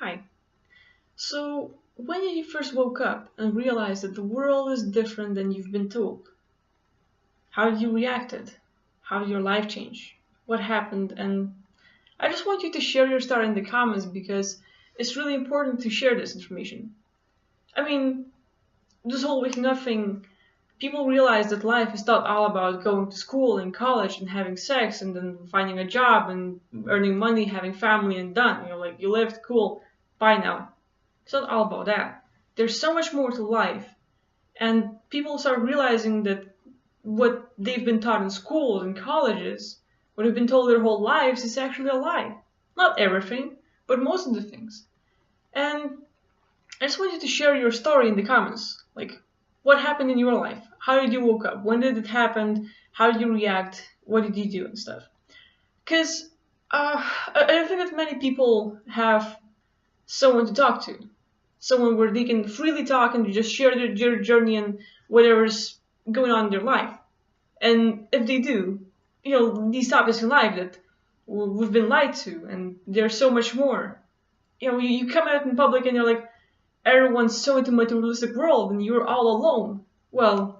Hi. So, when did you first woke up and realized that the world is different than you've been told? How did you reacted? How did your life change? What happened? And I just want you to share your story in the comments because it's really important to share this information. I mean, this whole waking up thing, people realize that life is not all about going to school and college and having sex and then finding a job and earning money, having family and done. Like you lived, cool, bye now. It's not all about that. There's so much more to life. And people start realizing that what they've been taught in schools and colleges, what they've been told their whole lives, is actually a lie. Not everything, but most of the things. And I just want you to share your story in the comments. Like, what happened in your life? How did you woke up? When did it happen? How did you react? What did you do and stuff? Because I don't think that many people have someone to talk to, someone where they can freely talk and just share their journey and whatever's going on in their life. And if they do, these topics in life that we've been lied to, and there's so much more. You come out in public and you're like, everyone's so into materialistic world and you're all alone. Well,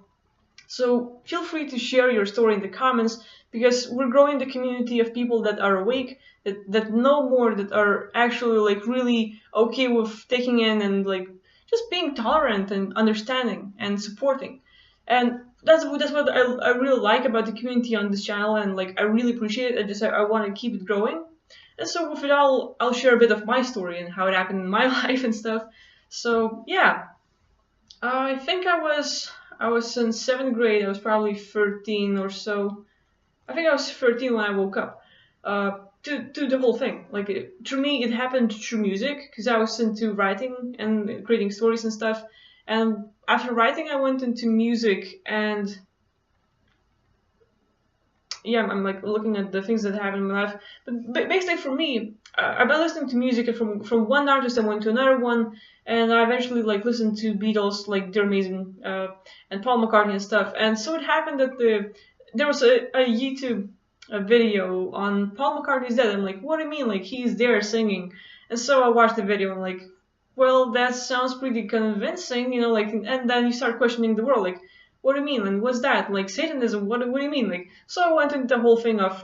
so feel free to share your story in the comments because we're growing the community of people that are awake, that know more, that are actually like really okay with taking in and like just being tolerant and understanding and supporting. And that's what I really like about the community on this channel, and like I really appreciate it. I want to keep it growing. And so with it I'll share a bit of my story and how it happened in my life and stuff. So yeah, I think I was in seventh grade. I was probably 13 or so. I think I was 13 when I woke up. To the whole thing. Like to me, it happened through music because I was into writing and creating stories and stuff. And after writing, I went into music, and yeah, I'm like looking at the things that happen in my life. But basically, for me, I've been listening to music, and from one artist, I went to another one, and I eventually like listened to Beatles, like they're amazing, and Paul McCartney and stuff. And so it happened that there was a YouTube video on Paul McCartney's dead. I'm like, what do you mean? Like he's there singing? And so I watched the video. And I'm like, well, that sounds pretty convincing, like, and then you start questioning the world, like. What do you mean? And what's that? Like Satanism? What do you mean? Like, so I went into the whole thing of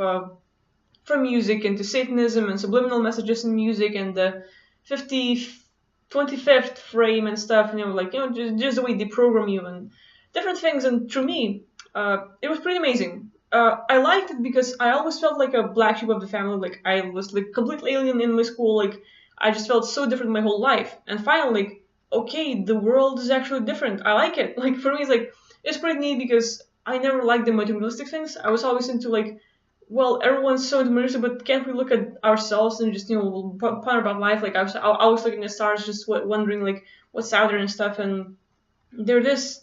from music into Satanism and subliminal messages in music and the 25th frame and stuff. Like just the way they program you and different things. And to me, it was pretty amazing. I liked it because I always felt like a black sheep of the family. Like I was like complete alien in my school. Like I just felt so different my whole life. And finally, like, okay, the world is actually different. I like it. Like for me, it's like. It's pretty neat because I never liked the materialistic things. I was always into like, well, everyone's so materialistic, but can't we look at ourselves and just ponder about life? Like I was looking at stars, just wondering like what's out there and stuff. And the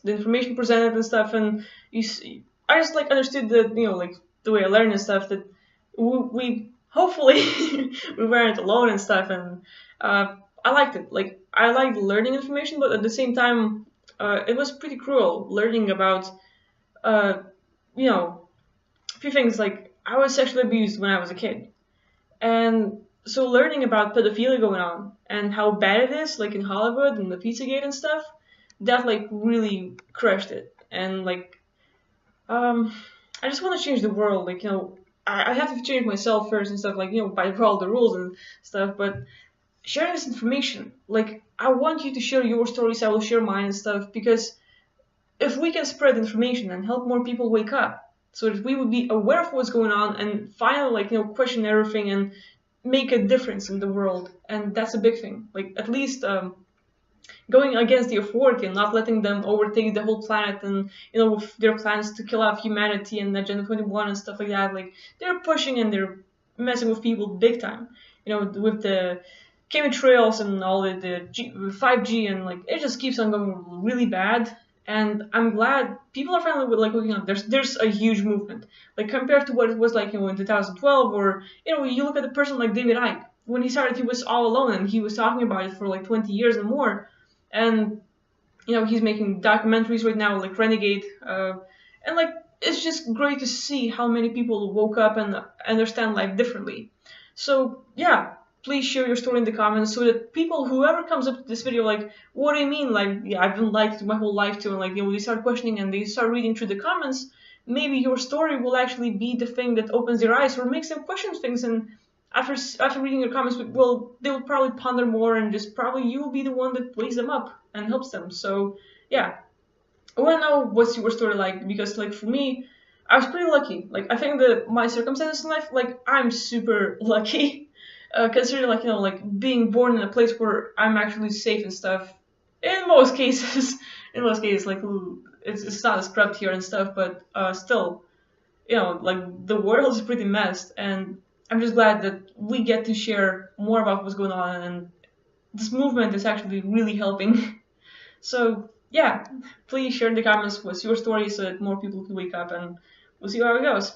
information presented and stuff, and I just like understood that like the way I learned and stuff that we hopefully we weren't alone and stuff. And I liked it. Like I liked learning information, but at the same time. It was pretty cruel learning about, a few things like I was sexually abused when I was a kid. And so learning about pedophilia going on and how bad it is, like in Hollywood and the Pizzagate and stuff, that like really crushed it. And like, I just want to change the world. Like, I have to change myself first and stuff, like, by all the rules and stuff, but sharing this information, like, I want you to share your stories, I will share mine and stuff, because if we can spread information and help more people wake up, so that we would be aware of what's going on and finally, like, question everything and make a difference in the world, and that's a big thing. Like, at least going against the authority and not letting them overtake the whole planet and, with their plans to kill off humanity and Agenda 21 and stuff like that, like, they're pushing and they're messing with people big time, with the chemtrails and all the 5G, and like it just keeps on going really bad. And I'm glad people are finally like looking up. There's a huge movement, like compared to what it was like in 2012, or you look at a person like David Icke. When he started, he was all alone and he was talking about it for like 20 years and more. And he's making documentaries right now, like Renegade, and like it's just great to see how many people woke up and understand life differently. So yeah. please share your story in the comments so that people, whoever comes up to this video, like, what do you mean? Like, yeah, I've been liked my whole life too, and like, they start questioning and they start reading through the comments. Maybe your story will actually be the thing that opens their eyes or makes them question things. And after reading your comments, well, they will probably ponder more, and just probably you will be the one that wakes them up and helps them. So yeah, I want to know what's your story like, because like for me, I was pretty lucky. Like I think that my circumstances in life, like I'm super lucky, considering like like being born in a place where I'm actually safe and stuff. In most cases, in most cases, like it's not as corrupt here and stuff, but still, like the world is pretty messed, and I'm just glad that we get to share more about what's going on, and this movement is actually really helping. So yeah, please share in the comments what's your story so that more people can wake up, and we'll see how it goes.